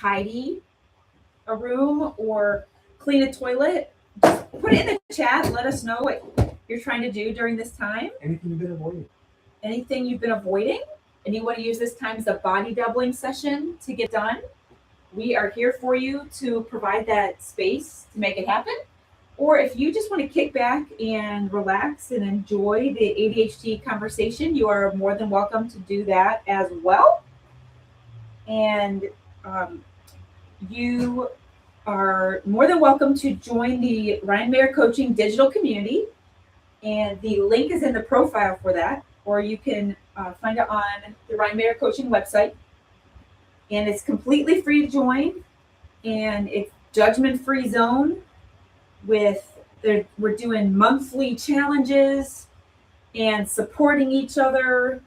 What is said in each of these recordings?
tidy a room or clean a toilet, just put it in the chat. Let us know what you're trying to do during this time. Anything you've been avoiding? Anything you've been avoiding, and you want to use this time as a body doubling session to get done. We are here for you to provide that space to make it happen. Or if you just want to kick back and relax and enjoy the ADHD conversation, you are more than welcome to do that as well. And you are more than welcome to join the Ryan Mayer Coaching digital community. And the link is in the profile for that, or you can find it on the Ryan Mayer Coaching website. And it's completely free to join, and it's judgment-free zone. We're doing monthly challenges and supporting each other,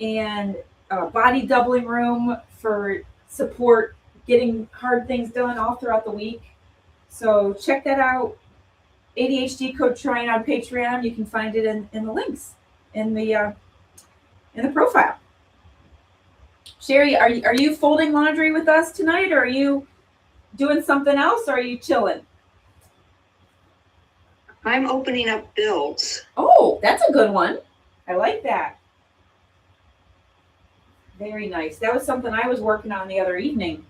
and a body doubling room for support, getting hard things done all throughout the week. So check that out. ADHD Coach Ryan on Patreon. You can find it in the links in the profile. Sherry, are you folding laundry with us tonight, or are you doing something else, or are you chilling? I'm opening up bills. Oh, that's a good one. I like that. Very nice. That was something I was working on the other evening.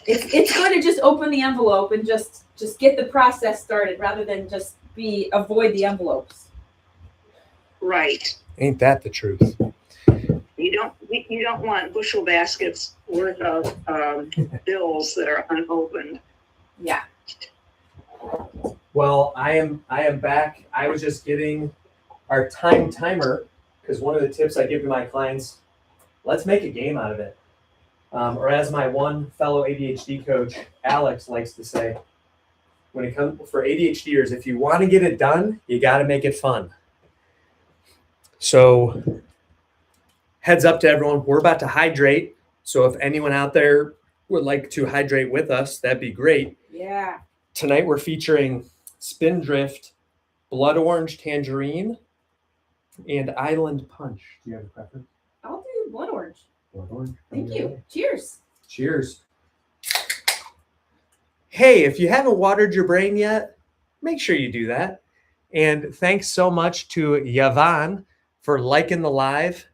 It's good to just open the envelope and just get the process started rather than just avoid the envelopes. Right. Ain't that the truth? You don't want bushel baskets worth of bills that are unopened. Yeah. Well, I am back. I was just getting our timer, because one of the tips I give to my clients, let's make a game out of it. Or as my one fellow ADHD coach, Alex, likes to say, when it comes for ADHDers, if you want to get it done, you got to make it fun. So heads up to everyone, we're about to hydrate. So if anyone out there would like to hydrate with us, that'd be great. Yeah. Tonight we're featuring Spindrift, Blood Orange Tangerine, and Island Punch. Do you have a preference? I'll do blood orange. Blood Orange. Thank you. Cheers. Cheers. Hey, if you haven't watered your brain yet, make sure you do that. And thanks so much to Yavan for liking the live.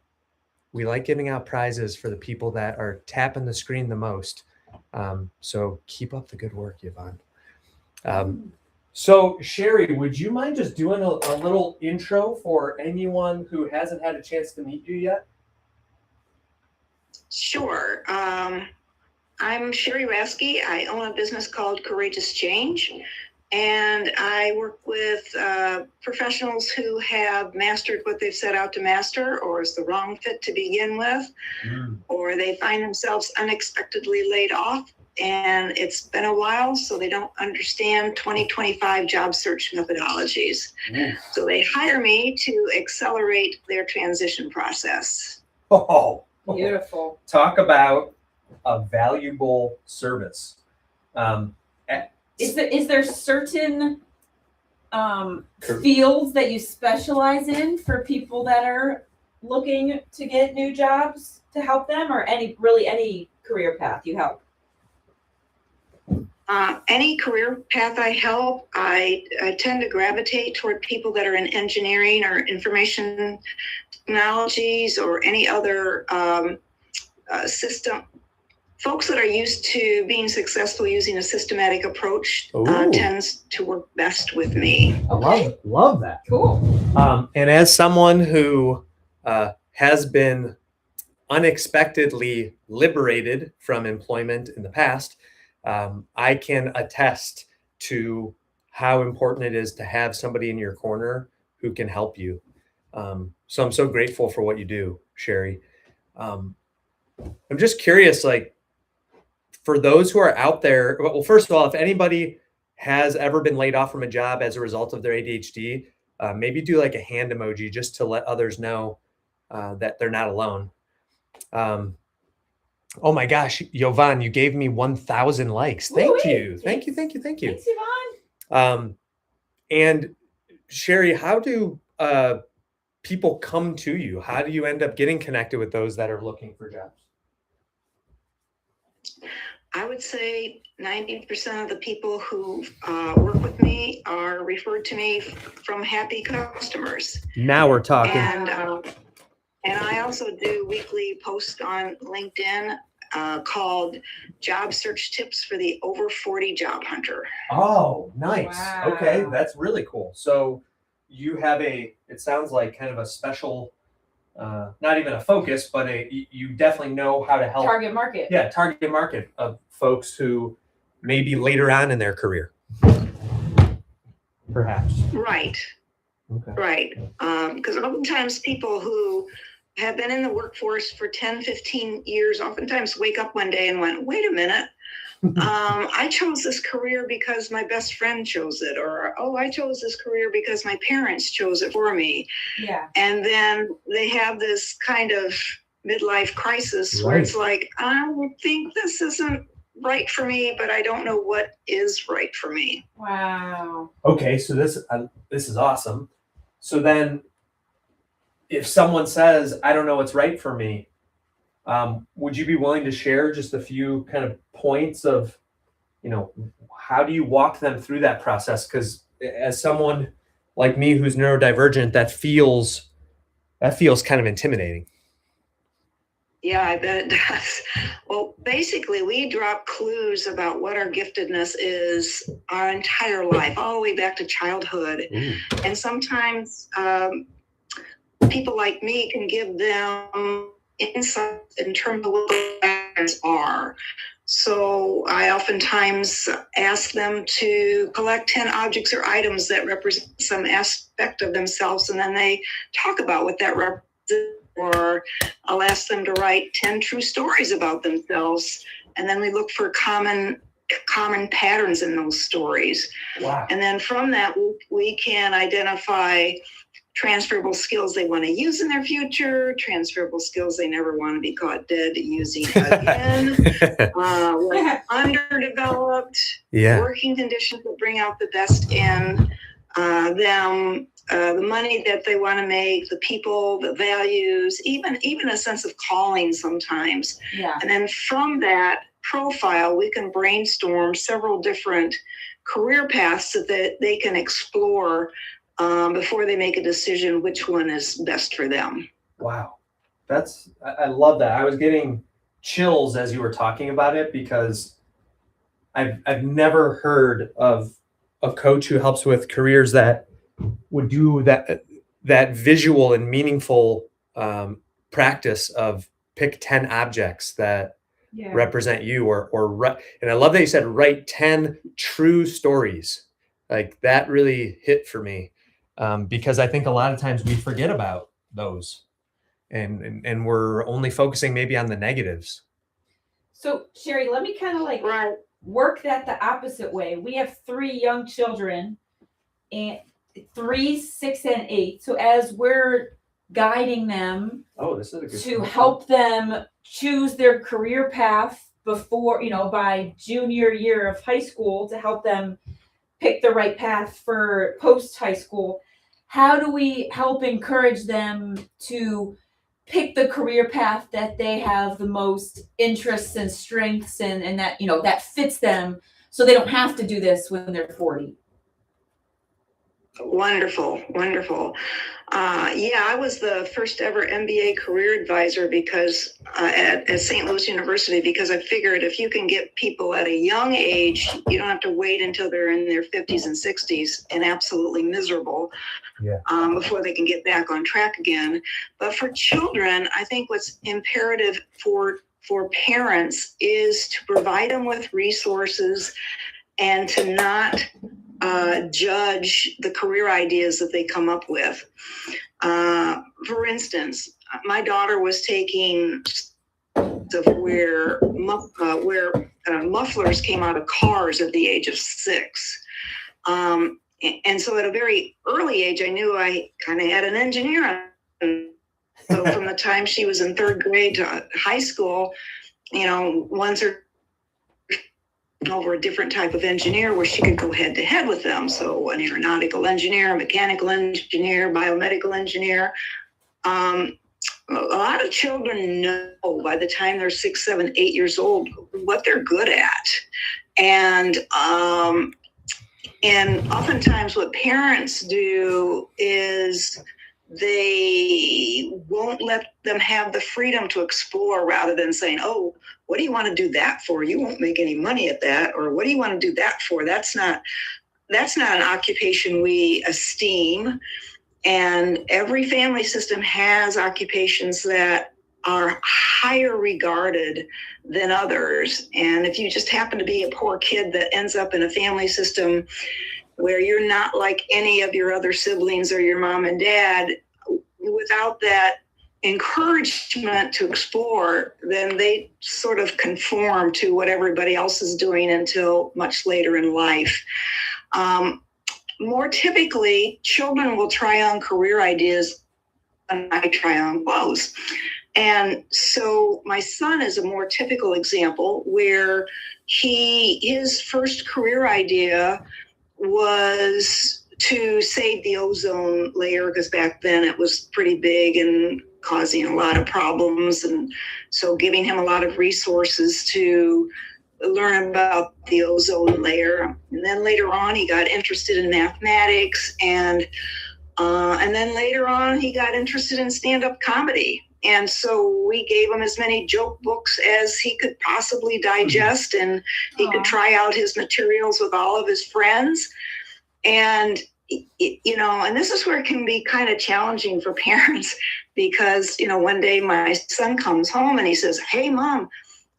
We like giving out prizes for the people that are tapping the screen the most. So keep up the good work, Yavan. So Sherry, would you mind just doing a little intro for anyone who hasn't had a chance to meet you yet? Sure. I'm Sherry Rasky. I own a business called Courageous Change, and I work with professionals who have mastered what they've set out to master, or is the wrong fit to begin with, or they find themselves unexpectedly laid off, and it's been a while, so they don't understand 2025 job search methodologies. So they hire me to accelerate their transition process. Oh, Beautiful. Talk about a valuable service. Is there certain fields that you specialize in for people that are looking to get new jobs to help them, or any career path you help? Any career path I help, I tend to gravitate toward people that are in engineering or information technologies or any other system. Folks that are used to being successful using a systematic approach tends to work best with me. Okay. Love that. Cool. And as someone who has been unexpectedly liberated from employment in the past, I can attest to how important it is to have somebody in your corner who can help you. So I'm so grateful for what you do, Sherry. I'm just curious, like, for those who are out there, well, first of all, if anybody has ever been laid off from a job as a result of their ADHD, maybe do like a hand emoji just to let others know that they're not alone. Oh my gosh, Yovan, you gave me 1,000 likes. Thank you. Thank you. Thanks, Yvonne. And Sherry, how do people come to you? How do you end up getting connected with those that are looking for jobs? I would say 90% of the people who work with me are referred to me from happy customers. Now we're talking. And I also do weekly posts on LinkedIn called Job Search Tips for the Over 40 Job Hunter. Oh, nice. Wow. Okay, that's really cool. So you have it sounds like kind of a special, not even a focus, but you definitely know how to help. Target market. Yeah, target market of folks who may be later on in their career. Perhaps. Right. Okay. Right. Because oftentimes people who have been in the workforce for 10, 15 years oftentimes wake up one day and went, wait a minute, I chose this career because my best friend chose it, or, oh, I chose this career because my parents chose it for me. Yeah. And then they have this kind of midlife crisis where it's like, I think this isn't right for me, but I don't know what is right for me. Wow. Okay, so this is awesome. So then, if someone says, I don't know what's right for me, would you be willing to share just a few kind of points of, how do you walk them through that process? Because as someone like me who's neurodivergent, that feels kind of intimidating. Yeah, I bet it does. Well, basically, we drop clues about what our giftedness is our entire life, all the way back to childhood. Ooh. And sometimes people like me can give them insight in terms of what their patterns are. So I oftentimes ask them to collect 10 objects or items that represent some aspect of themselves, and then they talk about what that represents. Or I'll ask them to write 10 true stories about themselves, and then we look for common patterns in those stories. Wow. And then from that, we can identify transferable skills they want to use in their future, transferable skills they never want to be caught dead using again, underdeveloped, working conditions that bring out the best in them, the money that they want to make, the people, the values, even a sense of calling sometimes. Yeah. And then from that profile, we can brainstorm several different career paths that they can explore before they make a decision which one is best for them. Wow. I love that. I was getting chills as you were talking about it, because I've never heard of a coach who helps with careers that would do that visual and meaningful practice of pick 10 objects that represent you, and I love that you said write 10 true stories. Like, that really hit for me, because I think a lot of times we forget about those, and we're only focusing maybe on the negatives. So Sherry, let me kind of work that the opposite way. We have 3 young children, and 3, 6, and 8. So as we're guiding them to help them choose their career path before, by junior year of high school, to help them pick the right path for post high school, how do we help encourage them to pick the career path that they have the most interests and strengths in, and that, that fits them, so they don't have to do this when they're 40? Wonderful. I was the first ever MBA career advisor because at St. Louis University, because I figured if you can get people at a young age, you don't have to wait until they're in their 50s and 60s and absolutely miserable before they can get back on track again. But for children, I think what's imperative for parents is to provide them with resources and to not judge the career ideas that they come up with. For instance, my daughter was taking where mufflers came out of cars at the age of 6. And so at a very early age, I knew I kind of had an engineer. So from the time she was in 3rd grade to high school, once or over a different type of engineer where she could go head to head with them. So an aeronautical engineer, a mechanical engineer, biomedical engineer. a lot of children know by the time they're 6, 7, 8 years old what they're good at. And oftentimes what parents do is they won't let them have the freedom to explore, rather than saying, oh, what do you want to do that for? You won't make any money at that. Or what do you want to do that for? That's not an occupation we esteem. And every family system has occupations that are higher regarded than others. And if you just happen to be a poor kid that ends up in a family system where you're not like any of your other siblings or your mom and dad, without that encouragement to explore, then they sort of conform to what everybody else is doing until much later in life. More typically, children will try on career ideas and I try on clothes. And so my son is a more typical example where his first career idea was to save the ozone layer, because back then it was pretty big and causing a lot of problems. And so giving him a lot of resources to learn about the ozone layer. And then later on, he got interested in mathematics, and then later on, he got interested in stand-up comedy. And so we gave him as many joke books as he could possibly digest, and he could try out his materials with all of his friends. And, and this is where it can be kind of challenging for parents, because, one day my son comes home and he says, hey, Mom,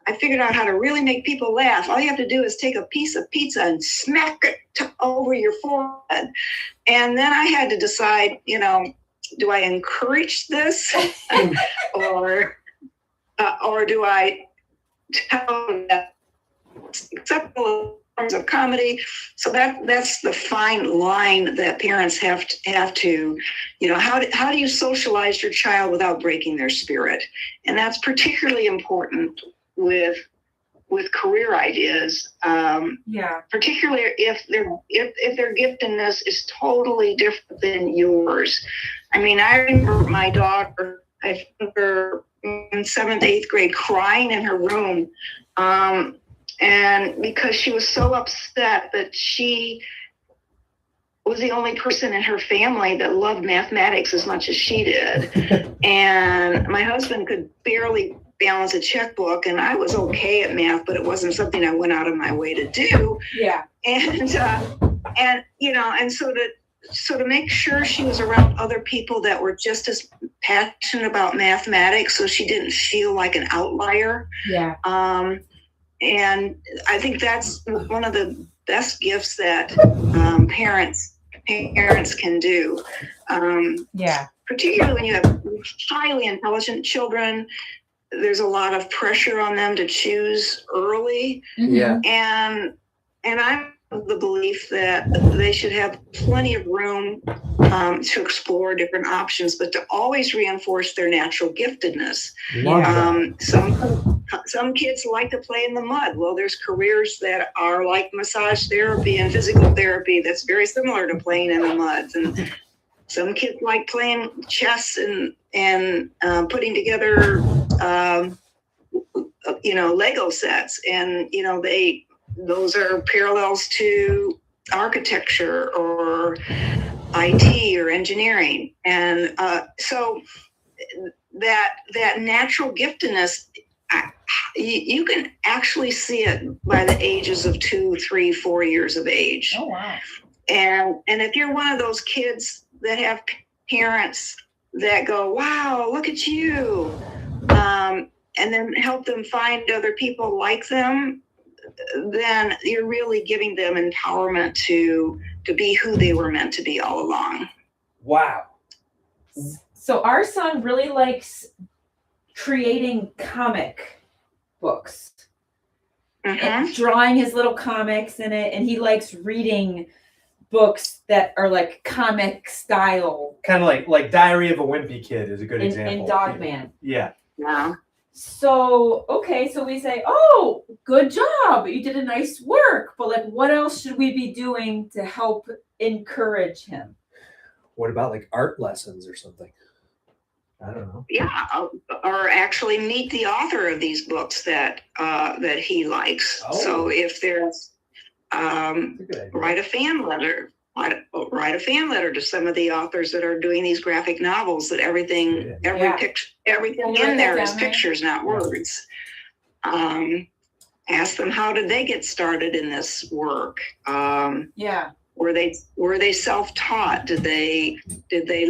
I figured out how to really make people laugh. All you have to do is take a piece of pizza and smack it over your forehead. And then I had to decide, do I encourage this or do I tell them that it's acceptable in terms of comedy? So that's the fine line that parents have to, how do you socialize your child without breaking their spirit? And that's particularly important with career ideas, particularly if their giftedness is totally different than yours. I mean, I remember my daughter, I think her in 7th, 8th grade, crying in her room, and because she was so upset that she was the only person in her family that loved mathematics as much as she did. And my husband could barely balance a checkbook, and I was okay at math, but it wasn't something I went out of my way to do. Yeah. And so to make sure she was around other people that were just as passionate about mathematics, so she didn't feel like an outlier. Yeah. And I think that's one of the best gifts that parents can do. Particularly when you have highly intelligent children, there's a lot of pressure on them to choose early. Yeah. And I'm of the belief that they should have plenty of room to explore different options, but to always reinforce their natural giftedness. Some kids like to play in the mud. Well, there's careers that are like massage therapy and physical therapy that's very similar to playing in the mud. And some kids like playing chess and putting together Lego sets, and those are parallels to architecture or IT or engineering. And so that natural giftedness, you can actually see it by the ages of 2, 3, 4 years of age. Oh, wow. And if you're one of those kids that have parents that go, wow, look at you, and then help them find other people like them, then you're really giving them empowerment to be who they were meant to be all along. Wow. So our son really likes creating comic books and drawing his little comics in it, and he likes reading books that are like comic style. Kind of like Diary of a Wimpy Kid is a good example. And Dogman. Yeah. Yeah. So, okay, so we say, oh, good job. You did a nice work. But like, what else should we be doing to help encourage him? What about like art lessons or something? I don't know. Yeah, or actually meet the author of these books that he likes. Oh. So if there's That's a good idea. write a fan letter. Write a fan letter to some of the authors that are doing these graphic novels. That everything Can you in write there that is down, Mary? pictures, not words. Ask them, how did they get started in this work? Yeah. Were they self-taught? Did they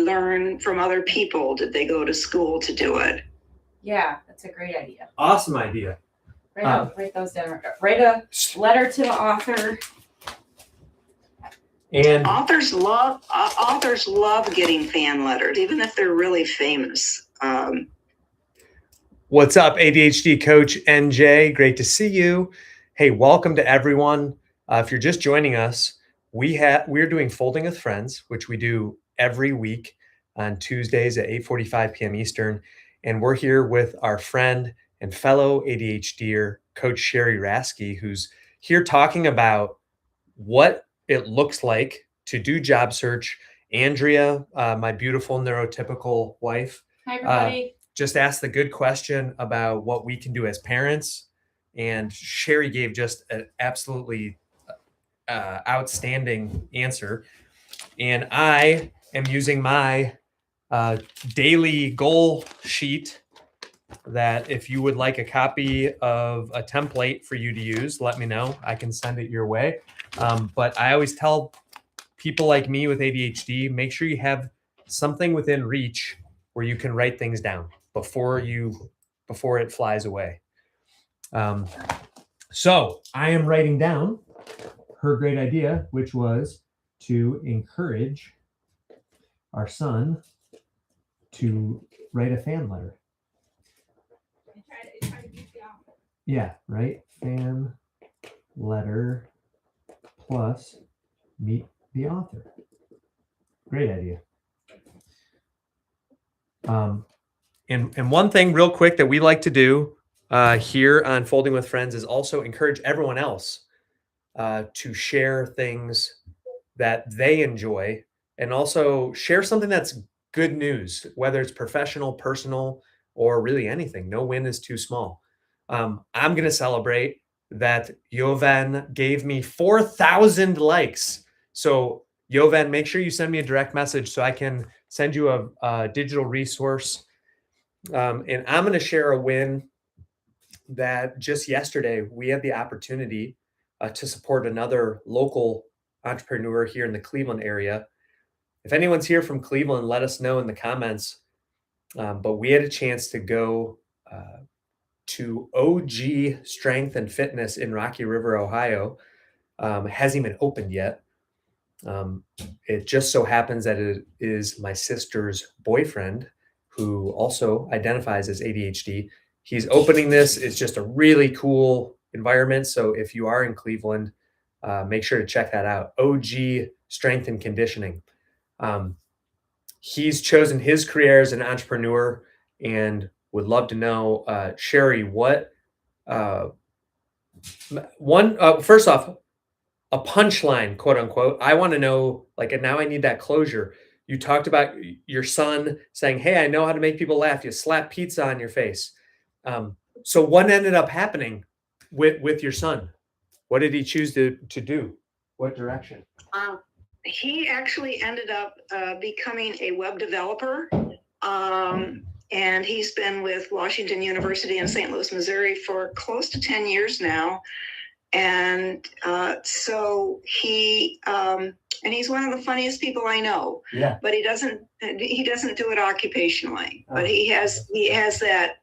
learn from other people? Did they go to school to do it? Yeah, that's a great idea. Awesome idea. Write those down. Write a letter to the author. And Authors love getting fan letters, even if they're really famous. what's up, ADHD Coach NJ? Great to see you. Hey, welcome to everyone. If you're just joining us, we're doing Folding with Friends, which we do every week on Tuesdays at 8:45 p.m. Eastern. And we're here with our friend and fellow ADHDer, Coach Sherry Rasky, who's here talking about what it looks like to do job search. Andrea, my beautiful neurotypical wife, Hi, everybody. just asked the good question about what we can do as parents. And Sherry gave just an absolutely outstanding answer. And I am using my daily goal sheet that if you would like a copy of a template for you to use, let me know. I can send it your way. But I always tell people like me with ADHD, make sure you have something within reach where you can write things down before it flies away. So I am writing down her great idea, which was to encourage our son to write a fan letter. Yeah, right. Fan letter plus meet the author. Great idea. And one thing real quick that we like to do here on Folding with Friends is also encourage everyone else to share things that they enjoy and also share something that's good news, whether it's professional, personal, or really anything. No win is too small. I'm going to celebrate that Joven gave me 4,000 likes. So Joven, make sure you send me a direct message so I can send you a digital resource. And I'm going to share a win that just yesterday we had the opportunity to support another local entrepreneur here in the Cleveland area. If anyone's here from Cleveland, let us know in the comments. But we had a chance to go to OG Strength and Fitness in Rocky River, Ohio. Hasn't even opened yet. It just so happens that it is my sister's boyfriend who also identifies as ADHD. He's opening this. It's just a really cool environment. So if you are in Cleveland, make sure to check that out. OG Strength and Conditioning. He's chosen his career as an entrepreneur and would love to know, Sherry, what first off, a punchline, quote unquote. I want to know, like, and now I need that closure. You talked about your son saying, hey, I know how to make people laugh. You slap pizza on your face. So what ended up happening with your son? What did he choose to do? What direction? He actually ended up becoming a web developer. And he's been with Washington University in St. Louis, Missouri for close to 10 years now. And so he's one of the funniest people I know. Yeah. But he doesn't do it occupationally. But he has that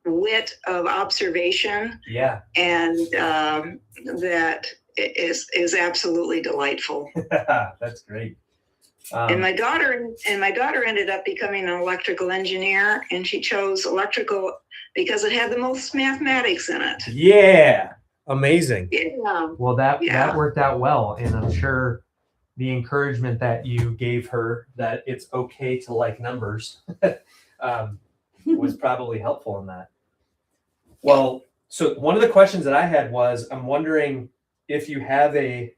wit of observation. Yeah. And that is absolutely delightful. That's great. And my daughter ended up becoming an electrical engineer, and she chose electrical because it had the most mathematics in it. Yeah. Amazing. Yeah. Well, that worked out well. And I'm sure the encouragement that you gave her that it's okay to like numbers was probably helpful in that. Well, so one of the questions that I had was, I'm wondering if you have a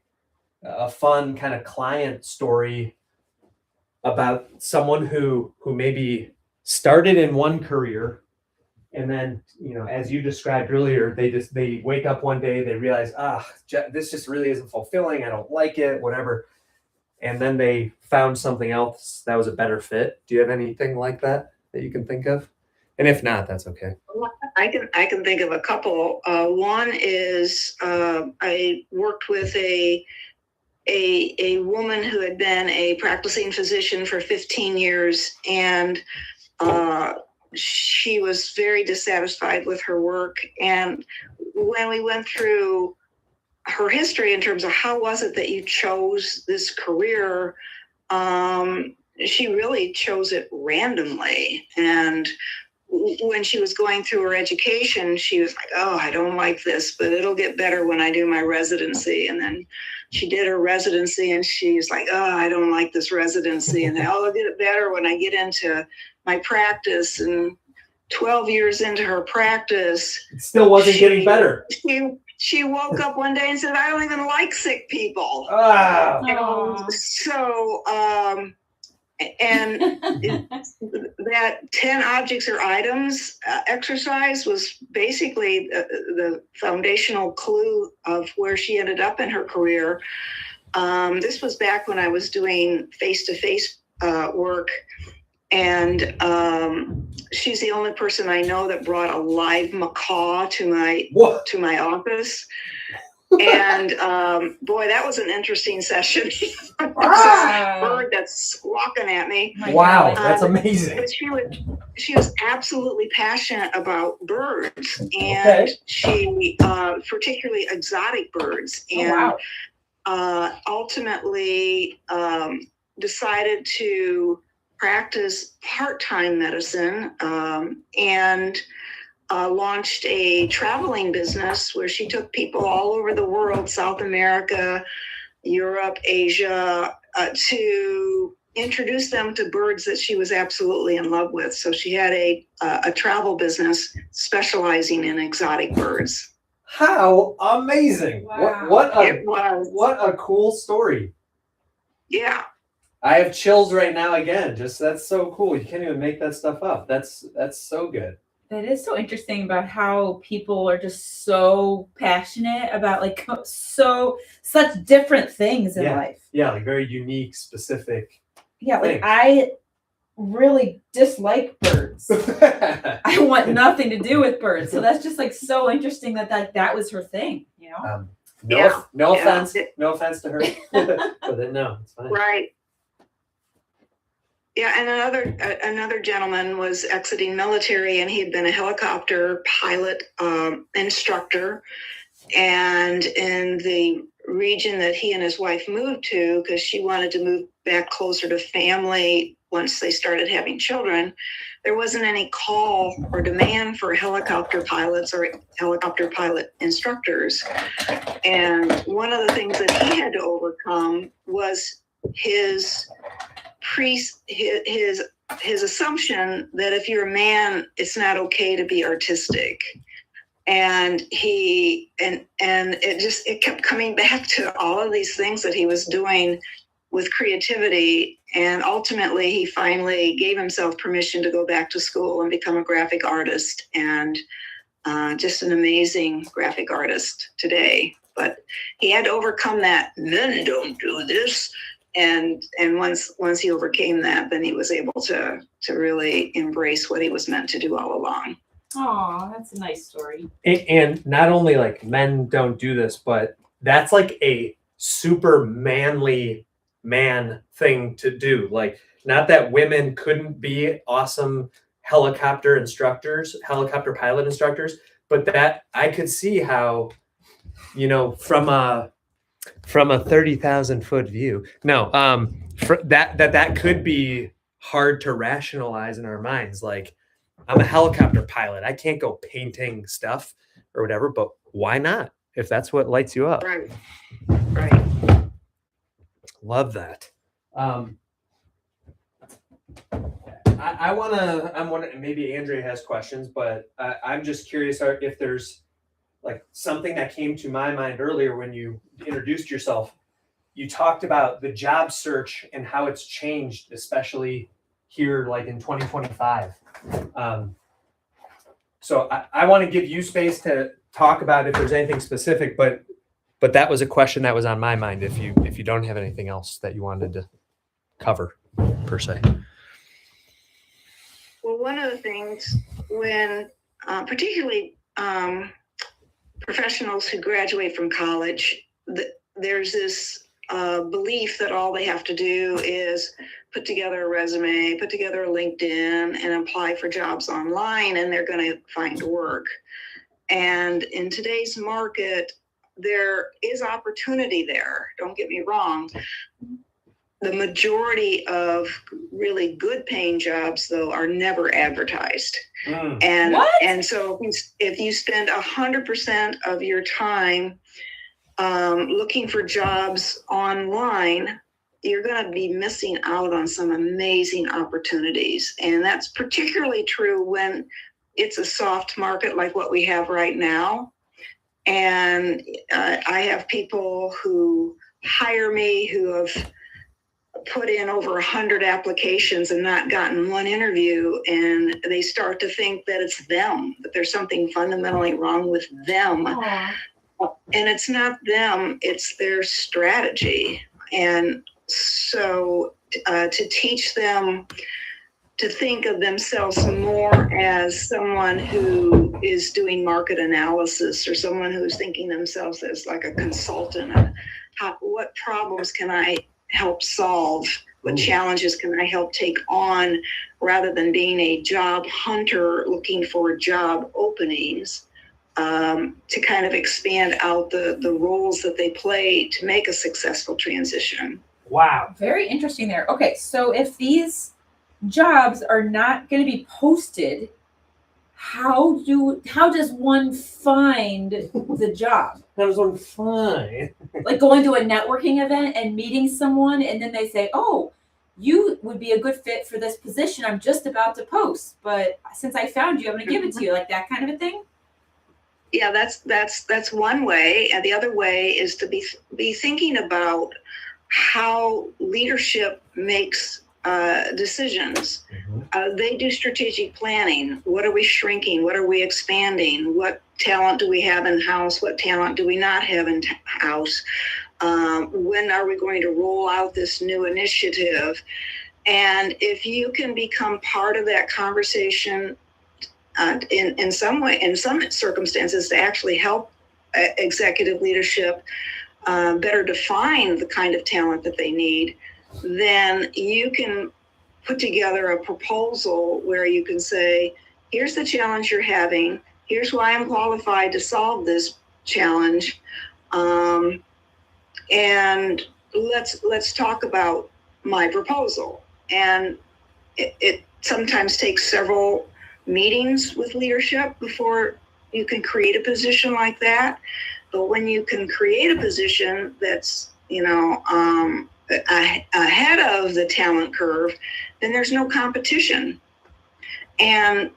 fun kind of client story about someone who maybe started in one career, and then, as you described earlier, they wake up one day, they realize, this just really isn't fulfilling. I don't like it, whatever. And then they found something else that was a better fit. Do you have anything like that you can think of? And if not, that's okay. I can think of a couple. One is I worked with a woman who had been a practicing physician for 15 years, and she was very dissatisfied with her work. And when we went through her history in terms of how was it that you chose this career, she really chose it randomly. And when she was going through her education, she was like, oh, I don't like this, but it'll get better when I do my residency. And then she did her residency, and she's like, oh, I don't like this residency. And then, I'll get it better when I get into my practice. And 12 years into her practice, it still wasn't getting better. She woke up one day and said, I don't even like sick people. So, and that 10 objects or items exercise was basically the foundational clue of where she ended up in her career. This was back when I was doing face-to-face work. And she's the only person I know that brought a live macaw to my office. And boy, that was an interesting session. Wow. A bird that's squawking at me. Wow, that's amazing. But she was absolutely passionate about birds, and she particularly exotic birds, and ultimately decided to practice part-time medicine, and launched a traveling business where she took people all over the world, South America, Europe, Asia, to introduce them to birds that she was absolutely in love with. So she had a travel business specializing in exotic birds. How amazing. Wow. What a cool story. Yeah. I have chills right now again. That's so cool. You can't even make that stuff up. That's so good. That is so interesting about how people are just so passionate about such different things in life. Yeah, like very unique, specific. Yeah, like things. I really dislike birds. I want nothing to do with birds. So that's just like so interesting that was her thing, No offense to her. But then no, it's fine. Right. Yeah, and another gentleman was exiting military, and he had been a helicopter pilot instructor. And in the region that he and his wife moved to, because she wanted to move back closer to family once they started having children, there wasn't any call or demand for helicopter pilots or helicopter pilot instructors. And one of the things that he had to overcome was his assumption that if you're a man, it's not okay to be artistic. And it kept coming back to all of these things that he was doing with creativity. And ultimately, he finally gave himself permission to go back to school and become a graphic artist, and just an amazing graphic artist today. But he had to overcome that men don't do this. And once he overcame that, then he was able to really embrace what he was meant to do all along. Oh, that's a nice story. And not only like men don't do this, but that's like a super manly man thing to do. Like, not that women couldn't be awesome helicopter pilot instructors, but that I could see how, from a 30,000 foot view. That could be hard to rationalize in our minds. Like, I'm a helicopter pilot. I can't go painting stuff or whatever, but why not? If that's what lights you up. Right. Love that. I want to, maybe Andrea has questions, but I'm just curious if there's like something that came to my mind earlier when you introduced yourself. You talked about the job search and how it's changed, especially here like in 2025. So I want to give you space to talk about if there's anything specific, but that was a question that was on my mind. If you don't have anything else that you wanted to cover per se. Well, one of the things when particularly professionals who graduate from college, there's this belief that all they have to do is put together a resume, put together a LinkedIn, and apply for jobs online, and they're going to find work. And in today's market, there is opportunity there. Don't get me wrong. The majority of really good paying jobs, though, are never advertised. And so if you spend 100% of your time looking for jobs online, you're going to be missing out on some amazing opportunities. And that's particularly true when it's a soft market like what we have right now. And I have people who hire me who have put in over 100 applications and not gotten one interview, and they start to think that it's them, that there's something fundamentally wrong with them. Aww. And it's not them, it's their strategy. And so to teach them to think of themselves more as someone who is doing market analysis, or someone who's thinking themselves as like a consultant. What problems can I help solve? What challenges can I help take on, rather than being a job hunter looking for job openings, to kind of expand out the roles that they play to make a successful transition. Wow. Very interesting there. Okay, so if these jobs are not going to be posted, how does one find the job? How does one find? Like going to a networking event and meeting someone, and then they say, "Oh, you would be a good fit for this position I'm just about to post, but since I found you, I'm going to give it to you," like that kind of a thing. Yeah, that's one way, and the other way is to be thinking about how leadership makes decisions. They do strategic planning. What are we shrinking? What are we expanding? What talent do we have in-house? What talent do we not have in-house? When are we going to roll out this new initiative? And if you can become part of that conversation in some way, in some circumstances, to actually help executive leadership better define the kind of talent that they need, then you can put together a proposal where you can say, here's the challenge you're having, here's why I'm qualified to solve this challenge, and let's talk about my proposal. And it sometimes takes several meetings with leadership before you can create a position like that. But when you can create a position that's, ahead of the talent curve, then there's no competition. And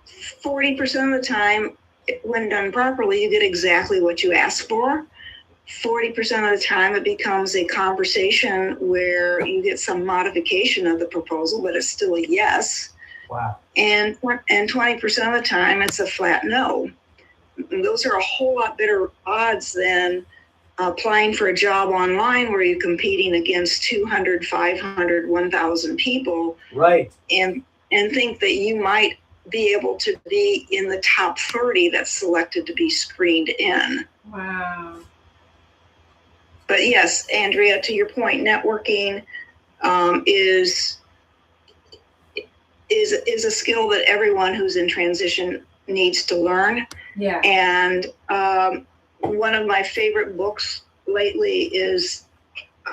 40% of the time, when done properly, you get exactly what you ask for. 40% of the time, it becomes a conversation where you get some modification of the proposal, but it's still a yes. Wow. And 20% of the time, it's a flat no. And those are a whole lot better odds than applying for a job online where you're competing against 200, 500, 1,000 people. Right. And think that you might be able to be in the top 30 that's selected to be screened in. Wow. But yes, Andrea, to your point, networking is a skill that everyone who's in transition needs to learn. Yeah. And one of my favorite books lately is,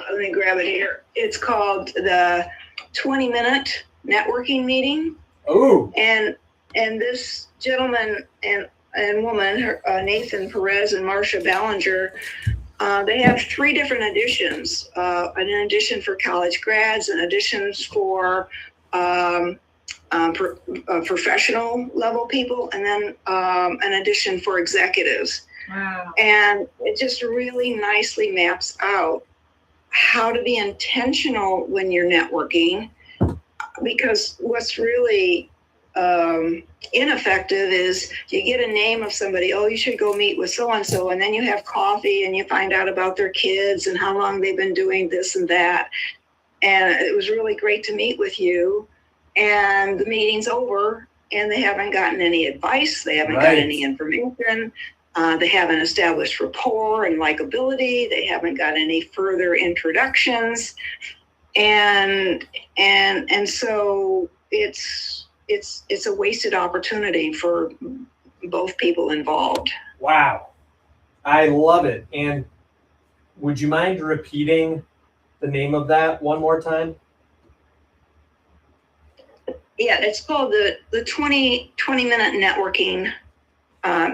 let me grab it here. It's called The 20-Minute Networking Meeting. Oh. And this gentleman and woman, Nathan Perez and Marcia Ballinger, they have 3 different editions, an edition for college grads, an edition for professional level people, and then an edition for executives. Wow. And it just really nicely maps out how to be intentional when you're networking, because what's really ineffective is you get a name of somebody, oh, you should go meet with so-and-so, and then you have coffee and you find out about their kids and how long they've been doing this and that. And it was really great to meet with you. And the meeting's over and they haven't gotten any advice. They haven't got any information. They haven't established rapport and likability. They haven't got any further introductions. And so it's a wasted opportunity for both people involved. Wow. I love it. And would you mind repeating the name of that one more time? Yeah, it's called the 20-minute networking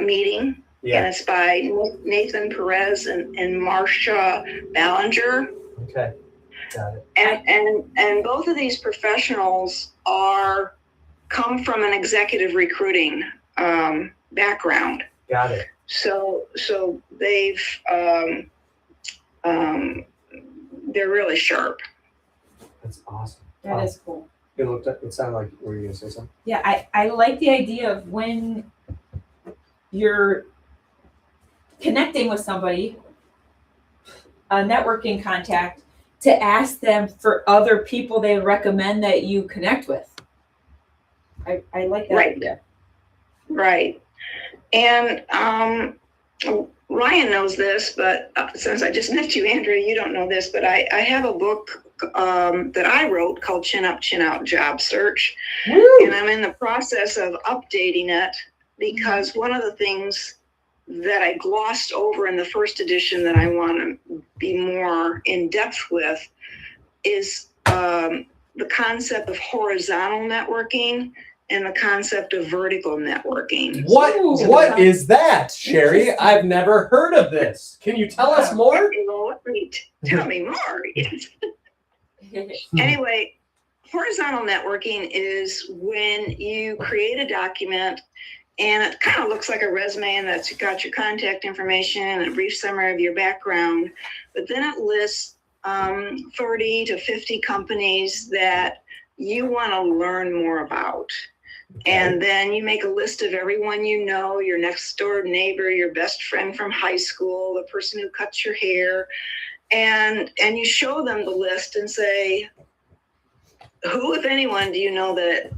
meeting. Yeah. And it's by Nathan Perez and Marsha Ballinger. Okay. Got it. And both of these professionals come from an executive recruiting background. Got it. So they've they're really sharp. That's awesome. That is cool. It sounded like were you gonna say something? Yeah, I like the idea of when you're connecting with somebody, a networking contact, to ask them for other people they recommend that you connect with. I like that idea. Right. And Ryan knows this, but since I just met you, Andrea, you don't know this, but I have a book that I wrote called Chin Up, Chin Out Job Search. Woo! And I'm in the process of updating it because one of the things that I glossed over in the first edition that I want to be more in depth with is the concept of horizontal networking and the concept of vertical networking. What is that, Sherry? I've never heard of this. Can you tell us more? Tell me more. Anyway, horizontal networking is when you create a document and it kind of looks like a resume and that's got your contact information and a brief summary of your background, but then it lists 30 to 50 companies that you want to learn more about. Okay. And then you make a list of everyone you know, your next door neighbor, your best friend from high school, the person who cuts your hair, and you show them the list and say, who, if anyone, do you know that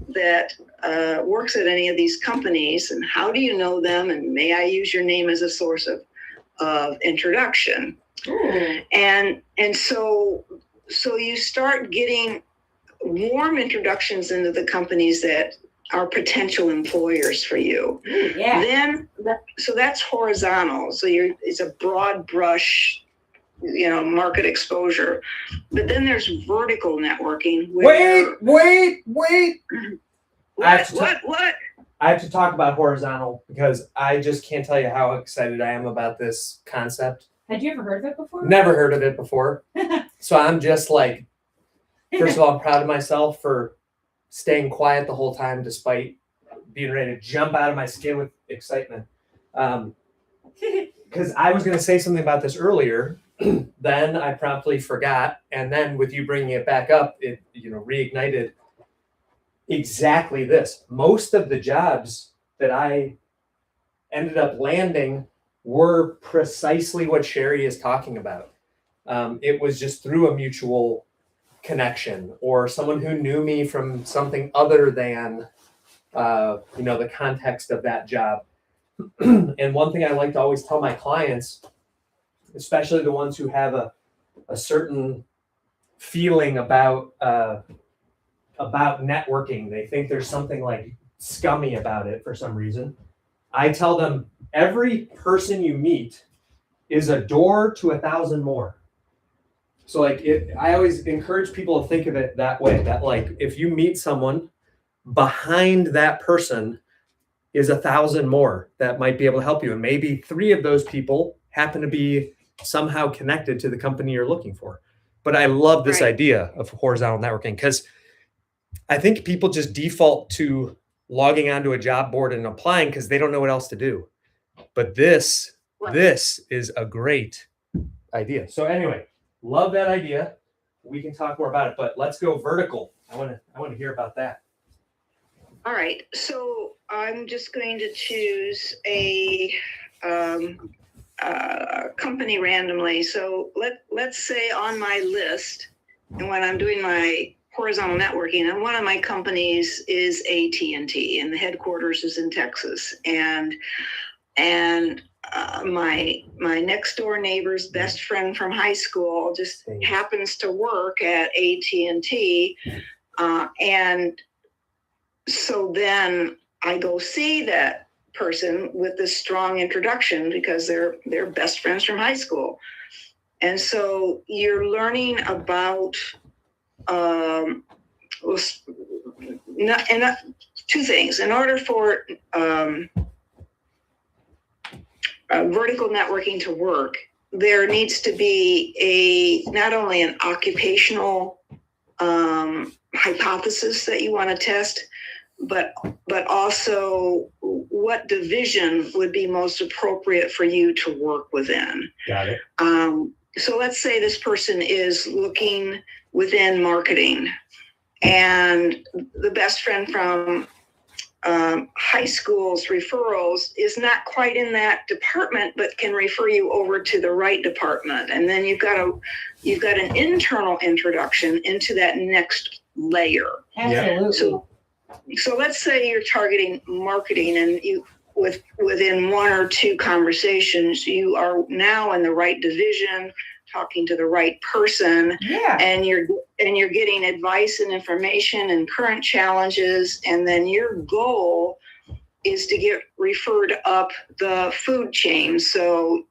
works at any of these companies, and how do you know them, and may I use your name as a source of introduction? Ooh. And so you start getting warm introductions into the companies that are potential employers for you. Ooh, yeah. So that's horizontal. So it's a broad brush, market exposure. But then there's vertical networking. Wait. What? I have to talk about horizontal because I just can't tell you how excited I am about this concept. Had you ever heard of it before? Never heard of it before. So I'm just like, first of all, I'm proud of myself for staying quiet the whole time despite being ready to jump out of my skin with excitement. Because I was going to say something about this earlier, then I promptly forgot, and then with you bringing it back up, it reignited exactly this. Most of the jobs that I ended up landing were precisely what Sherry is talking about. It was just through a mutual connection or someone who knew me from something other than the context of that job. And one thing I like to always tell my clients, especially the ones who have a certain feeling about networking, they think there's something like scummy about it for some reason. I tell them every person you meet is a door to 1,000 more. So I always encourage people to think of it that way, that like if you meet someone, behind that person is 1,000 more that might be able to help you. And maybe 3 of those people happen to be somehow connected to the company you're looking for. But I love this idea of horizontal networking because I think people just default to logging onto a job board and applying because they don't know what else to do. But this is a great idea. So anyway, love that idea. We can talk more about it, but let's go vertical. I want to hear about that. All right, so I'm just going to choose a company randomly. So let's say on my list, and when I'm doing my horizontal networking, and one of my companies is AT&T, and the headquarters is in Texas, and my next door neighbor's best friend from high school just happens to work at AT&T, and so then I go see that person with this strong introduction because they're best friends from high school. And so you're learning about two things. In order for vertical networking to work, there needs to be not only an occupational hypothesis that you want to test, but also what division would be most appropriate for you to work within. Got it. So let's say this person is looking within marketing, and the best friend from high school's referrals is not quite in that department, but can refer you over to the right department. And then you've got an internal introduction into that next layer. Absolutely. So let's say you're targeting marketing, and within one or two conversations, you are now in the right division, talking to the right person, and you're getting advice and information and current challenges, and then your goal is to get referred up the food chain. So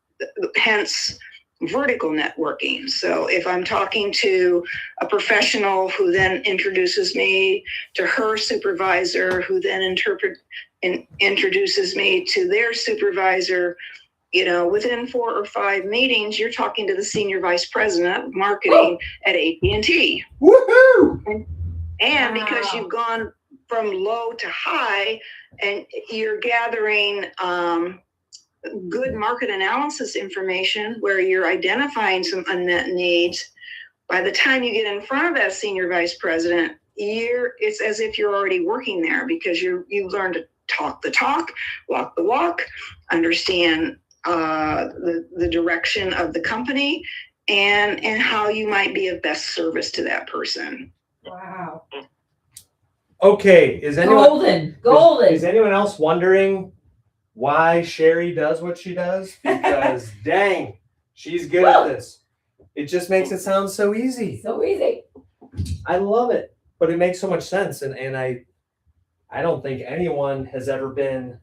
hence vertical networking. So if I'm talking to a professional who then introduces me to her supervisor, who then introduces me to their supervisor, within 4 or 5 meetings, you're talking to the senior vice president of marketing at AT&T. Woohoo! And because you've gone from low to high, and you're gathering good market analysis information where you're identifying some unmet needs, by the time you get in front of that senior vice president, it's as if you're already working there, because you've learned to talk the talk, walk the walk, understand the direction of the company, and how you might be of best service to that person. Wow. Okay, is anyone golden. Is anyone else wondering why Sherry does what she does? Because dang, she's good at this. It just makes it sound so easy. So easy. I love it, but it makes so much sense, and I don't think anyone has ever been.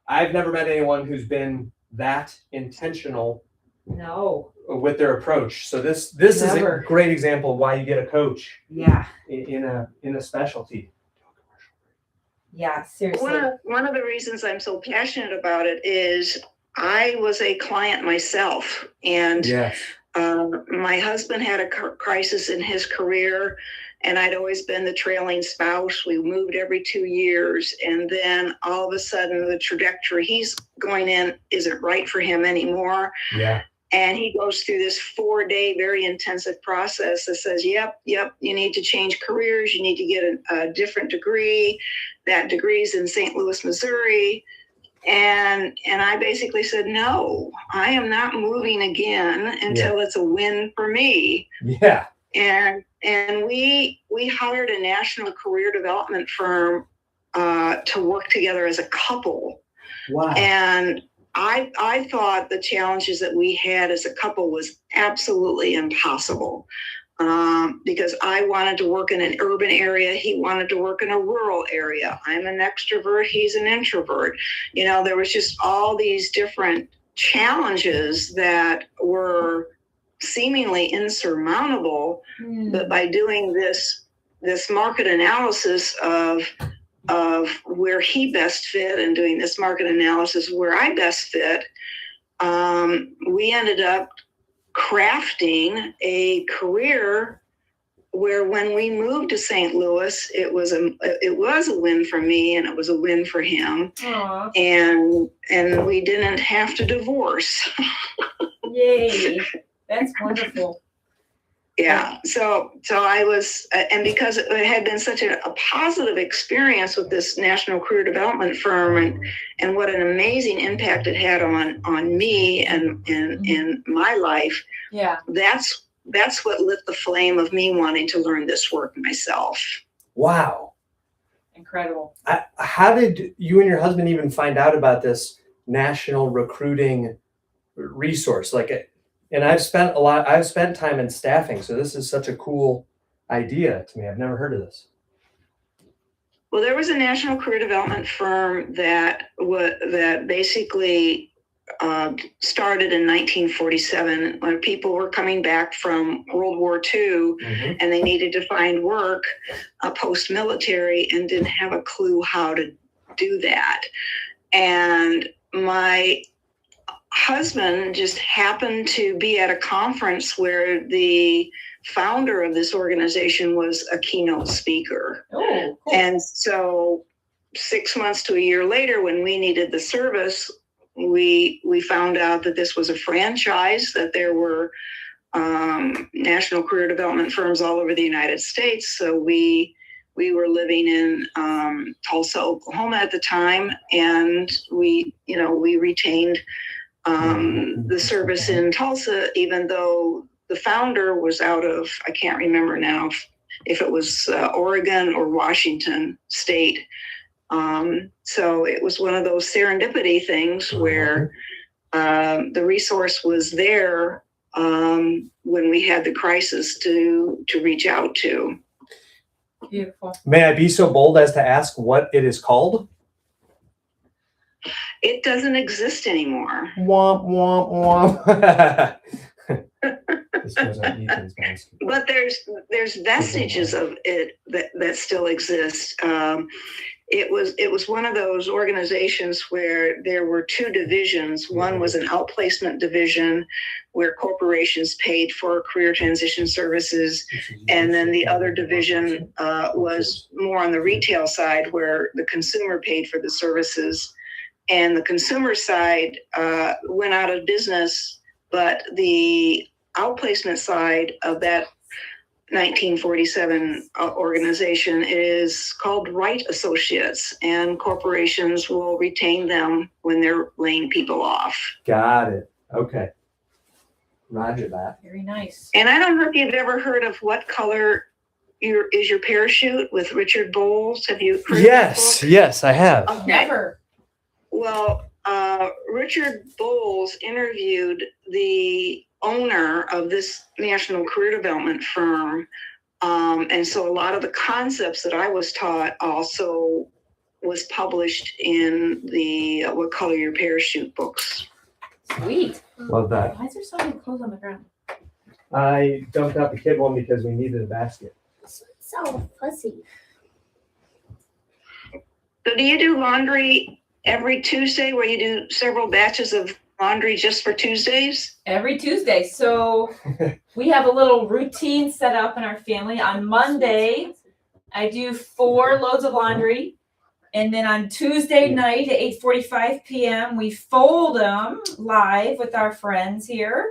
I've never met anyone who's been that intentional. No. With their approach. So this is a great example of why you get a coach. Yeah. In a specialty. Yeah, seriously. One of the reasons I'm so passionate about it is I was a client myself, and yes. My husband had a crisis in his career, and I'd always been the trailing spouse. We moved every 2 years, and then all of a sudden the trajectory he's going in isn't right for him anymore. Yeah. And he goes through this 4-day, very intensive process that says, yep, you need to change careers. You need to get a different degree. That degree's in St. Louis, Missouri. And I basically said, no, I am not moving again until it's a win for me. Yeah. And we hired a national career development firm to work together as a couple. Wow. And I thought the challenges that we had as a couple was absolutely impossible, because I wanted to work in an urban area. He wanted to work in a rural area. I'm an extrovert. He's an introvert. There was just all these different challenges that were seemingly insurmountable. But by doing this market analysis of where he best fit, and doing this market analysis where I best fit, we ended up crafting a career where, when we moved to St. Louis, it was a win for me, and it was a win for him. Aww. And we didn't have to divorce. Yay. That's wonderful. Yeah. So I was, and because it had been such a positive experience with this national career development firm, and what an amazing impact it had on me and in my life. Yeah. That's what lit the flame of me wanting to learn this work myself. Wow. Incredible. How did you and your husband even find out about this national recruiting resource? And I've spent time in staffing, so this is such a cool idea to me. I've never heard of this. Well, there was a national career development firm that basically started in 1947 when people were coming back from World War II, and they needed to find work post-military and didn't have a clue how to do that. And my husband just happened to be at a conference where the founder of this organization was a keynote speaker. Oh, cool. And so 6 months to a year later, when we needed the service, we found out that this was a franchise, that there were national career development firms all over the United States. So we were living in Tulsa, Oklahoma at the time, and we retained the service in Tulsa, even though the founder was out of, I can't remember now if it was Oregon or Washington State. So it was one of those serendipity things where the resource was there when we had the crisis to reach out to. Beautiful. May I be so bold as to ask what it is called? It doesn't exist anymore. Womp, womp, womp. This goes on Ethan's basket. But there's vestiges of it that still exist. It was one of those organizations where there were two divisions. One was an outplacement division where corporations paid for career transition services. And then the other division was more on the retail side where the consumer paid for the services. And the consumer side went out of business, but the outplacement side of that 1947 organization is called Wright Associates, and corporations will retain them when they're laying people off. Got it. Okay. Roger that. Very nice. And I don't know if you've ever heard of What Color is Your Parachute with Richard Bowles. Have you heard Yes, yes, I have. Okay. Never. Well, Richard Bowles interviewed the owner of this national career development firm. And so a lot of the concepts that I was taught also was published in the What Color Your Parachute books. Sweet. Love that. Why is there so many clothes on the ground? I dumped out the kid one because we needed a basket. So fuzzy. So do you do laundry every Tuesday where you do several batches of laundry just for Tuesdays? Every Tuesday. So we have a little routine set up in our family. On Monday, I do 4 loads of laundry. And then on Tuesday night at 8:45 p.m., we fold them live with our friends here,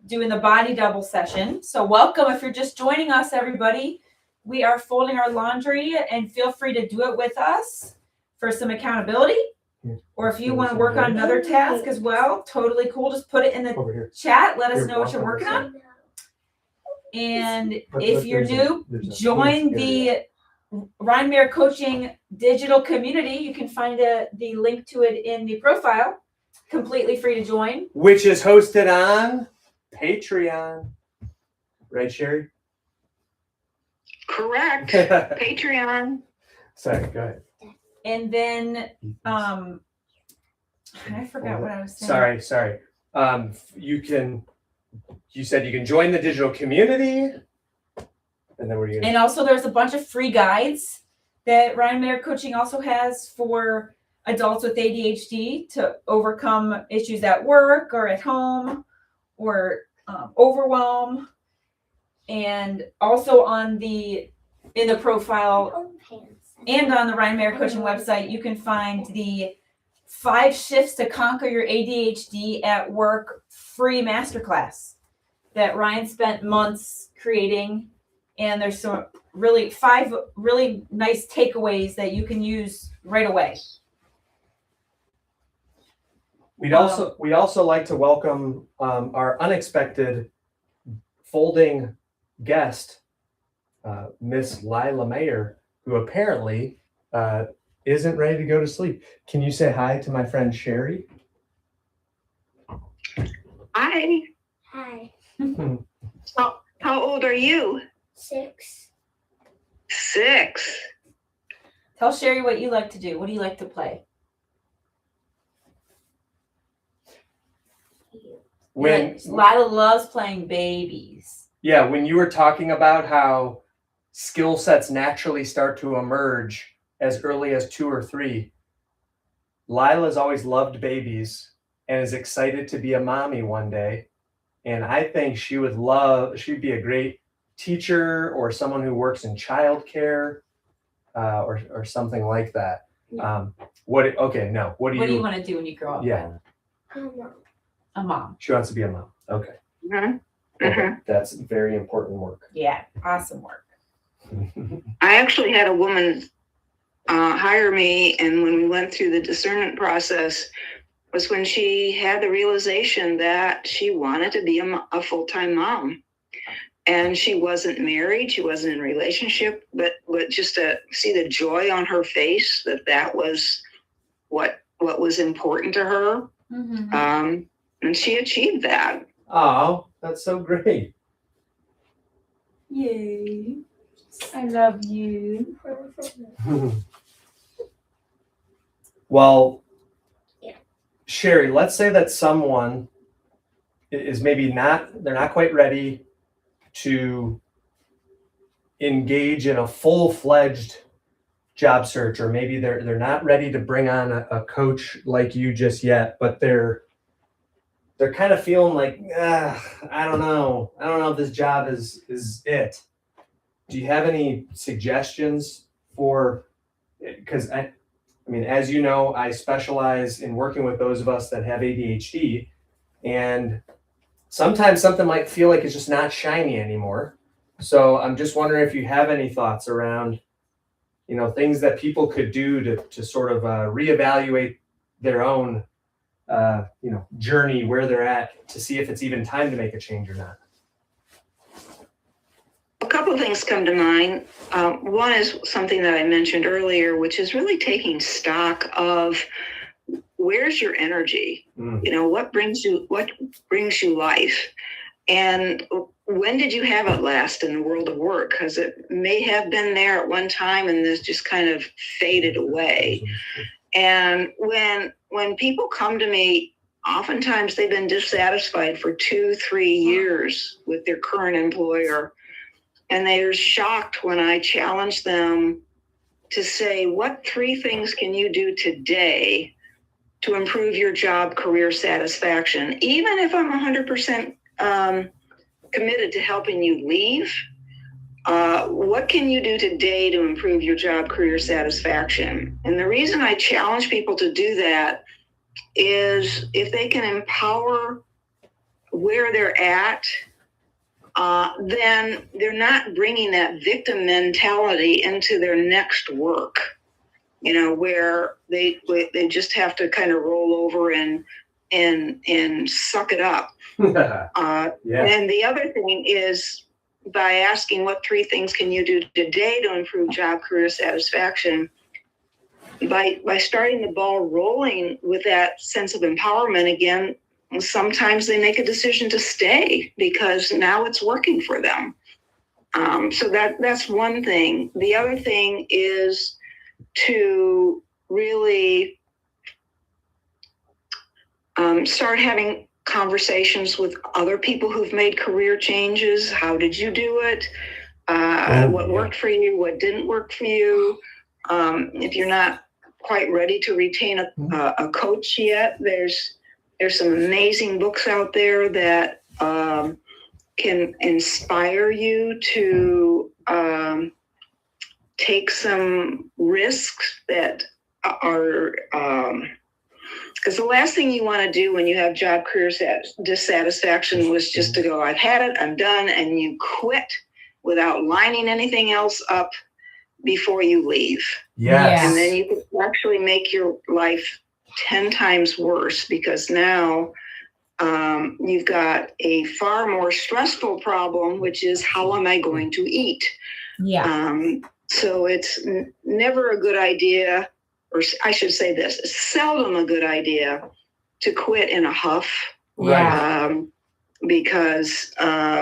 doing the body double session. So welcome if you're just joining us, everybody. We are folding our laundry, and feel free to do it with us for some accountability. Or if you want to work on another task as well, totally cool. Just put it in the chat. Let us know what you're working on. And if you're new, join the Rhinebear Coaching digital community. You can find the link to it in the profile. Completely free to join. Which is hosted on Patreon. Right, Sherry? Correct. Patreon. Sorry, go ahead. And then I forgot what I was saying. Sorry. You said you can join the digital community. And then what are you gonna And also there's a bunch of free guides that Rhinebear Coaching also has for adults with ADHD to overcome issues at work or at home or overwhelm. And also in the profile and on the Rhinebear Coaching website, you can find the 5 shifts to conquer your ADHD at work free masterclass that Ryan spent months creating. And there's some five really nice takeaways that you can use right away. We'd also like to welcome our unexpected folding guest, Miss Lila Mayer, who apparently isn't ready to go to sleep. Can you say hi to my friend Sherry? Hi. Hi. How old are you? 6. 6. Tell Sherry what you like to do. What do you like to play? When Lila loves playing babies. Yeah, when you were talking about how skill sets naturally start to emerge as early as 2 or 3, Lila's always loved babies and is excited to be a mommy one day. And I think she'd be a great teacher or someone who works in childcare or something like that. What do you want to do when you grow up? Yeah. A mom. She wants to be a mom. Okay. Mm-hmm. Okay. That's very important work. Yeah, awesome work. I actually had a woman hire me, and when we went through the discernment process was when she had the realization that she wanted to be a full-time mom. And she wasn't married, she wasn't in a relationship, but just to see the joy on her face that was what was important to her. Mm-hmm. And she achieved that. Oh, that's so great. Yay. I love you. Well, Yeah. Sherry, let's say that someone is maybe they're not quite ready to engage in a full-fledged job search, or maybe they're not ready to bring on a coach like you just yet, but they're kind of feeling like, I don't know if this job is it. Do you have any suggestions for, because I mean, as you know, I specialize in working with those of us that have ADHD, and sometimes something might feel like it's just not shiny anymore. So I'm just wondering if you have any thoughts around, things that people could do to sort of reevaluate their own, journey, where they're at, to see if it's even time to make a change or not. A couple of things come to mind. One is something that I mentioned earlier, which is really taking stock of where's your energy. What brings you life, and when did you have it last in the world of work? Because it may have been there at one time and this just kind of faded away. And when people come to me, oftentimes they've been dissatisfied for 2-3 years with their current employer. And they're shocked when I challenge them to say, what 3 things can you do today to improve your job career satisfaction? Even if I'm 100% committed to helping you leave, what can you do today to improve your job career satisfaction? And the reason I challenge people to do that is if they can empower where they're at, then they're not bringing that victim mentality into their next work, where they just have to kind of roll over and suck it up. Yeah. And the other thing is, by asking what 3 things can you do today to improve job career satisfaction, by starting the ball rolling with that sense of empowerment again, sometimes they make a decision to stay because now it's working for them. So that's one thing. The other thing is to really start having conversations with other people who've made career changes. How did you do it? What worked for you? What didn't work for you? If you're not quite ready to retain a coach yet, there's some amazing books out there that can inspire you to take some risks that are Because the last thing you want to do when you have job career dissatisfaction was just to go, I've had it, I'm done, and you quit without lining anything else up before you leave. Yes. And then you could actually make your life 10 times worse, because now you've got a far more stressful problem, which is, how am I going to eat? So it's never a good idea, or I should say this, it's seldom a good idea to quit in a huff. Because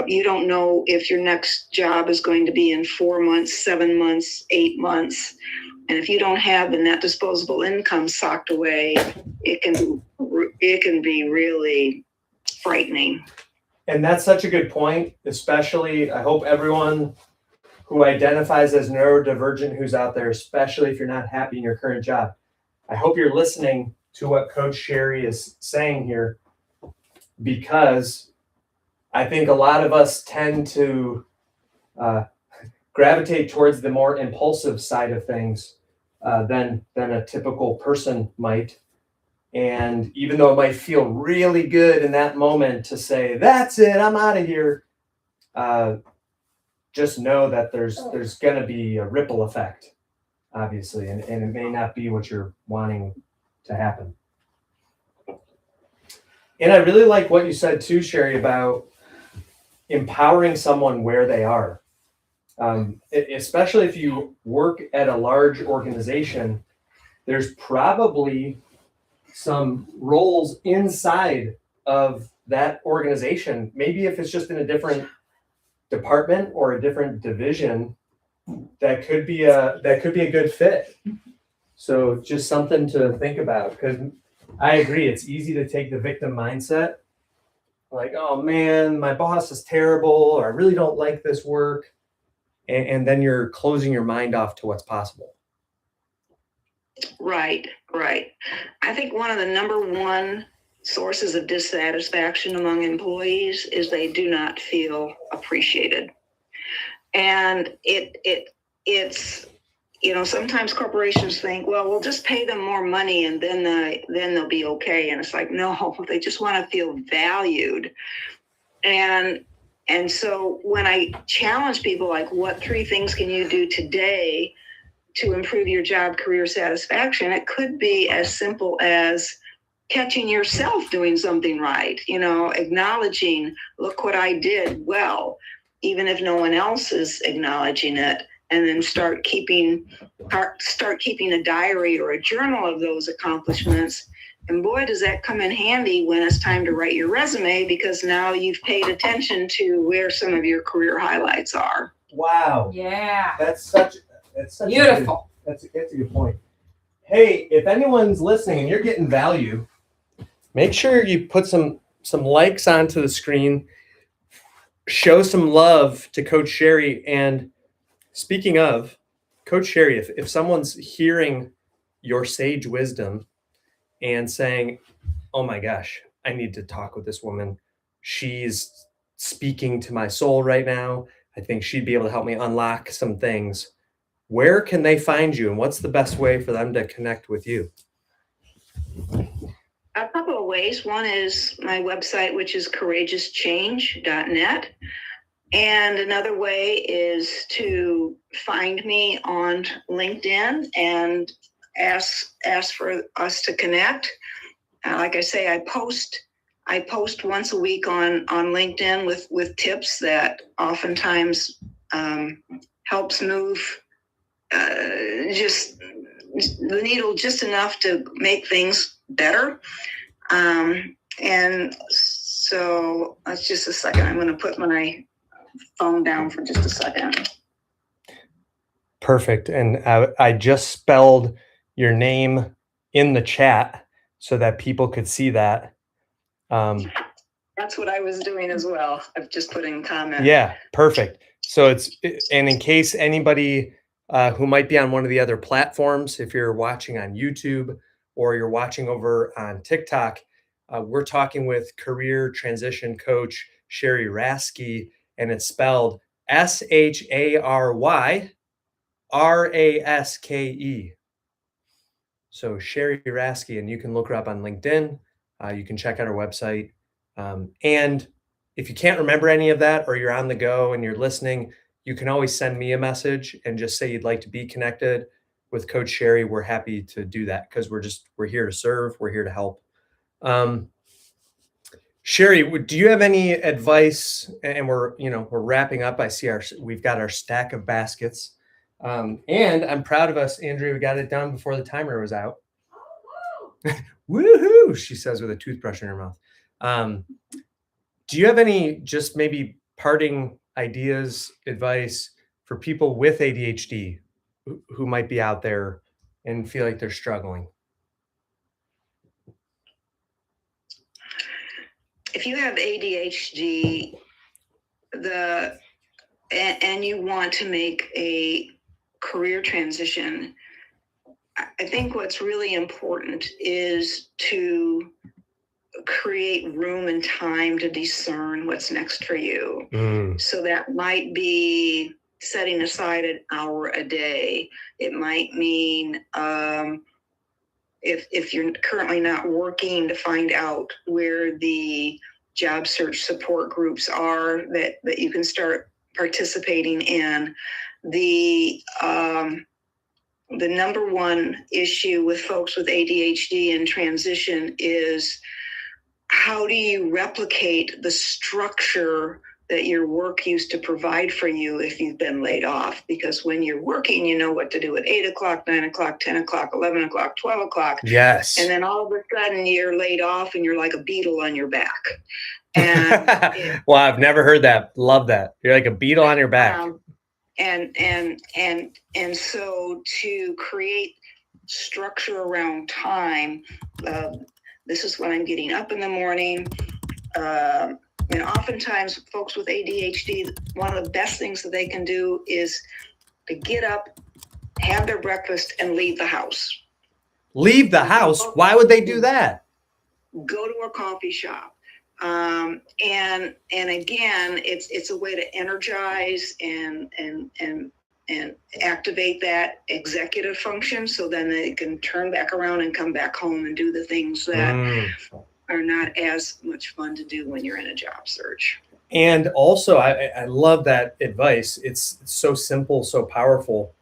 you don't know if your next job is going to be in 4 months, 7 months, 8 months. And if you don't have the net disposable income socked away, it can be really frightening. And that's such a good point, especially, I hope everyone who identifies as neurodivergent who's out there, especially if you're not happy in your current job, I hope you're listening to what Coach Sherry is saying here, because I think a lot of us tend to gravitate towards the more impulsive side of things than a typical person might. And even though it might feel really good in that moment to say, that's it, I'm out of here, just know that there's going to be a ripple effect, obviously, and it may not be what you're wanting to happen. And I really like what you said too, Sherry, about empowering someone where they are. Especially if you work at a large organization, there's probably some roles inside of that organization. Maybe if it's just in a different department or a different division, that could be a good fit. So just something to think about, because I agree, it's easy to take the victim mindset, like, oh man, my boss is terrible, or I really don't like this work, and then you're closing your mind off to what's possible. Right. I think one of the number one sources of dissatisfaction among employees is they do not feel appreciated. And it's sometimes corporations think, well, we'll just pay them more money and then they'll be okay. And it's like, no, they just want to feel valued. And so when I challenge people, like, what 3 things can you do today to improve your job career satisfaction, it could be as simple as catching yourself doing something right, acknowledging, look what I did well, even if no one else is acknowledging it, and then start keeping a diary or a journal of those accomplishments. And boy, does that come in handy when it's time to write your resume, because now you've paid attention to where some of your career highlights are. Wow. Yeah. That's such beautiful. That's a good point. Hey, if anyone's listening and you're getting value, make sure you put some likes onto the screen. Show some love to Coach Sherry. And speaking of Coach Sherry, if someone's hearing your sage wisdom and saying, oh my gosh, I need to talk with this woman, she's speaking to my soul right now, I think she'd be able to help me unlock some things, where can they find you, and what's the best way for them to connect with you? A couple of ways. One is my website, which is courageouschange.net. And another way is to find me on LinkedIn and ask for us to connect. Like I say, I post once a week on LinkedIn with tips that oftentimes helps move just the needle just enough to make things better. And so that's just a second. I'm going to put my phone down for just a second. Perfect. And I just spelled your name in the chat so that people could see that. That's what I was doing as well. I've just put in comment. Yeah, perfect. So and in case anybody who might be on one of the other platforms, if you're watching on YouTube or you're watching over on TikTok, we're talking with career transition coach Sherry Raske, and it's spelled SHARYRASKE. So Sherry Rasky, and you can look her up on LinkedIn. You can check out our website. And if you can't remember any of that, or you're on the go and you're listening, you can always send me a message and just say you'd like to be connected with Coach Sherry. We're happy to do that because we're here to serve. We're here to help. Sherry, do you have any advice? And we're wrapping up. I see we've got our stack of baskets. And I'm proud of us, Andrea. We got it done before the timer was out. Woohoo! She says with a toothbrush in her mouth. Do you have any just maybe parting ideas, advice for people with ADHD who might be out there and feel like they're struggling? If you have ADHD, and you want to make a career transition, I think what's really important is to create room and time to discern what's next for you. So that might be setting aside an hour a day. It might mean if you're currently not working, to find out where the job search support groups are that you can start participating in. The number one issue with folks with ADHD and transition is, how do you replicate the structure that your work used to provide for you if you've been laid off? Because when you're working, you know what to do at 8 o'clock, 9 o'clock, 10 o'clock, 11 o'clock, 12 o'clock. Yes. And then all of a sudden you're laid off and you're like a beetle on your back. And well, I've never heard that. Love that. You're like a beetle on your back. And so to create structure around time, this is when I'm getting up in the morning. And oftentimes folks with ADHD, one of the best things that they can do is to get up, have their breakfast, and leave the house. Leave the house? Why would they do that? Go to a coffee shop. And again, it's a way to energize and activate that executive function, so then they can turn back around and come back home and do the things that are not as much fun to do when you're in a job search. And also, I love that advice. It's so simple, so powerful.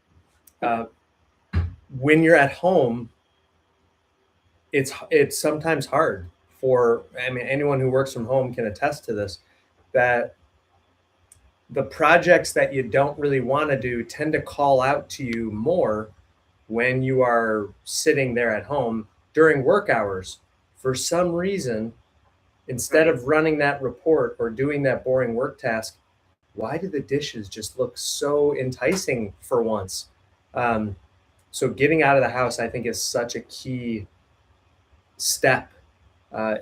When you're at home, it's sometimes hard anyone who works from home can attest to this, that the projects that you don't really want to do tend to call out to you more when you are sitting there at home during work hours. For some reason, instead of running that report or doing that boring work task, why do the dishes just look so enticing for once? So getting out of the house, I think, is such a key step,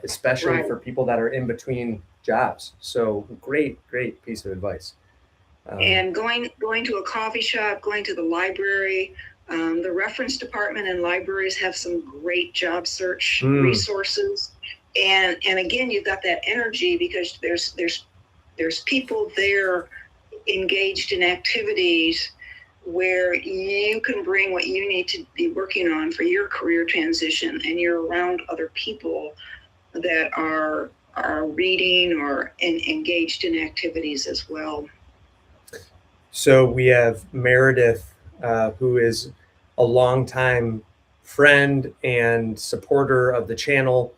especially for people that are in between jobs. So great piece of advice. And going to a coffee shop, going to the library, the reference department and libraries have some great job search resources. And again, you've got that energy because there's people there engaged in activities where you can bring what you need to be working on for your career transition, and you're around other people that are reading or engaged in activities as well. So we have Meredith, who is a longtime friend and supporter of the channel,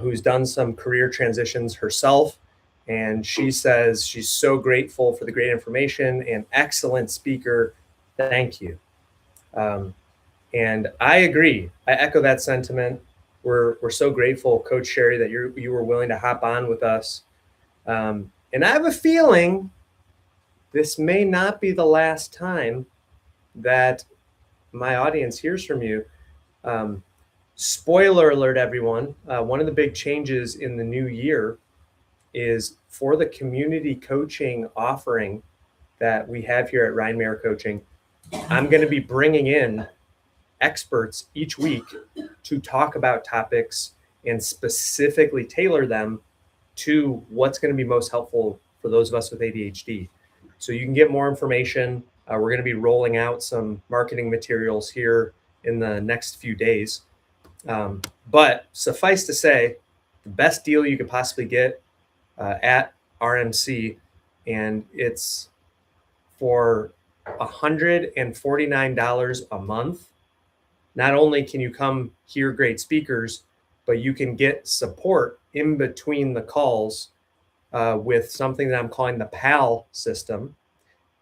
who's done some career transitions herself. And she says she's so grateful for the great information and excellent speaker. Thank you. And I agree. I echo that sentiment. We're so grateful, Coach Sherry, that you were willing to hop on with us. And I have a feeling this may not be the last time that my audience hears from you. Spoiler alert, everyone. One of the big changes in the new year is for the community coaching offering that we have here at Rhinemeyer Coaching. I'm going to be bringing in experts each week to talk about topics and specifically tailor them to what's going to be most helpful for those of us with ADHD. So you can get more information. We're going to be rolling out some marketing materials here in the next few days. But suffice to say, the best deal you could possibly get at RMC, and it's for $149 a month. Not only can you come hear great speakers, but you can get support in between the calls with something that I'm calling the PAL system.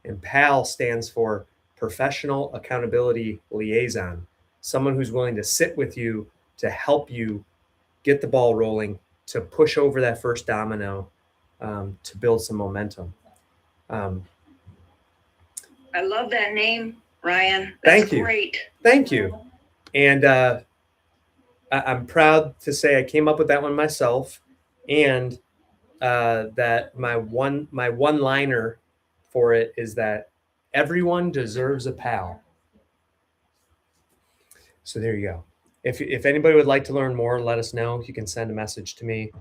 And PAL stands for Professional Accountability Liaison, someone who's willing to sit with you to help you get the ball rolling, to push over that first domino, to build some momentum. I love that name, Ryan. Thank you. Great. Thank you. And I'm proud to say I came up with that one myself, and that my one-liner for it is that everyone deserves a pal. So there you go. If anybody would like to learn more, let us know. You can send a message to me,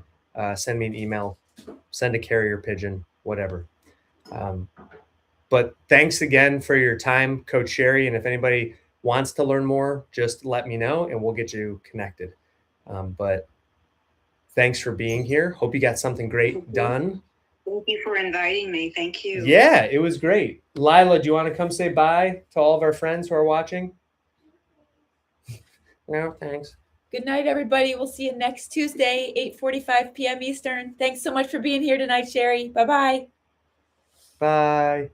send me an email, send a carrier pigeon, whatever. But thanks again for your time, Coach Sherry. And if anybody wants to learn more, just let me know and we'll get you connected. But thanks for being here. Hope you got something great done. Thank you for inviting me. Thank you. Yeah, it was great. Lila, do you want to come say bye to all of our friends who are watching? No, thanks. Good night, everybody. We'll see you next Tuesday, 8:45 p.m. Eastern. Thanks so much for being here tonight, Sherry. Bye-bye. Bye.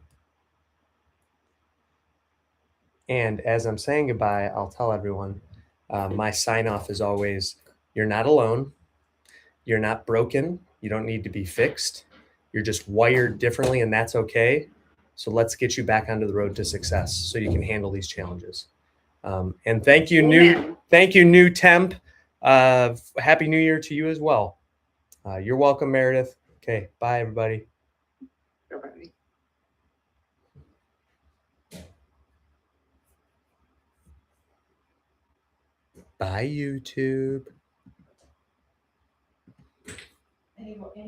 And as I'm saying goodbye, I'll tell everyone my sign off is always, you're not alone. You're not broken. You don't need to be fixed. You're just wired differently, and that's okay. So let's get you back onto the road to success so you can handle these challenges. And thank you, new temp. Happy New Year to you as well. You're welcome, Meredith. Okay, bye, everybody. Bye-bye. Bye, YouTube. Any viewers?